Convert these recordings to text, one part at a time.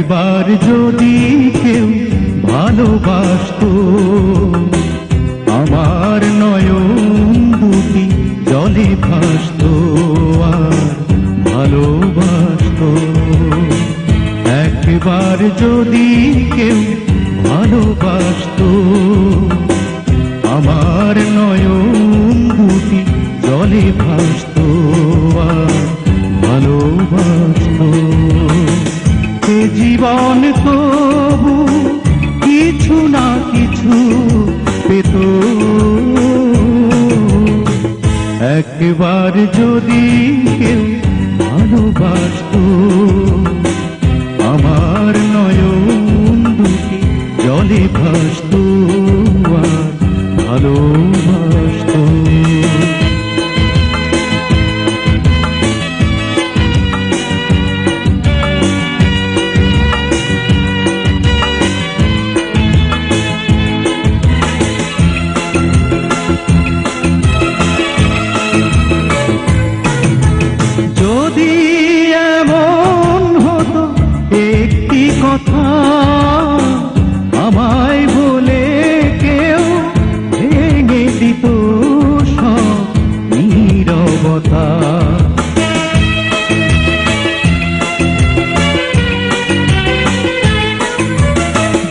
একবার যদি কেউ ভালোবাসতো, আমার নয়ন দুটি জলে ভাসতো আর ভালোবাসতো। একবার যদি কেউ ভালোবাসতো, আমার নয়ন দুটি জলে ভাসতো আর ভালোবাসতো। এ জীবন তবু কিছু না কিছু পেত, একবার যদি কেউ ভালোবাসতো, আমার নয়ন দুটি জলে ভাসতো আর ভালোবাসতো। যদি এমন হতো একটি কথা আমায় বলে কেউ ভেঙে দিত সব নীরবতা,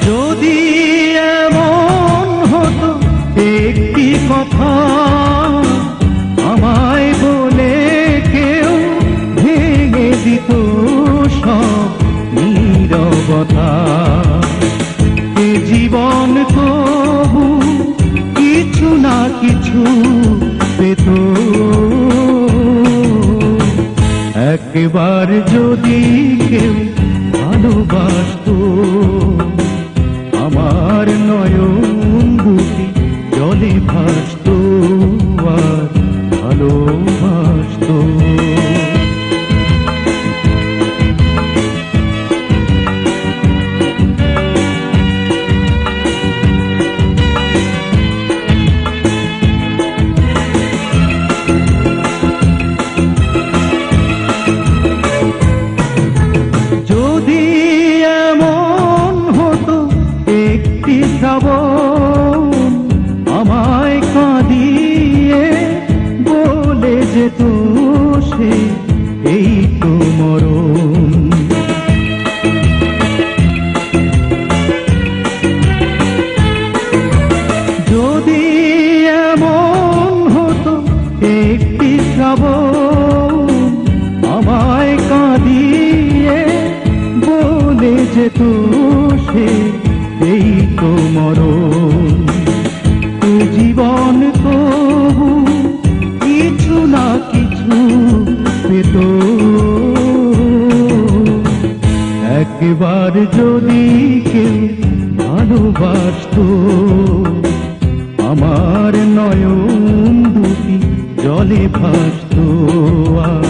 যদি এমন হতো একটি কথা আমায় বলে কেউ ভেঙে দিত সব নীরবতা, এ জীবন তবু কিছু না কিছু পেত, একবার যদি কেউ ভালোবাসতো, আমার নয়ন দুটি জলে ভাসতো আর ভালোবাসতো। যদি এমন হতো একটি শ্রাবণ আমায় কাঁদিয়ে বলে যেত সে এই তো মরণ, যদি এমন হতো একটি শ্রাবণ আমায় কাঁদিয়ে বলে যেত সে এই তো মরণ, এ জীবন তবু কিছু না কিছু পেত, একবার যদি কেউ ভালোবাসতো, আমার নয়ন দুটি জলে ভাসতো আর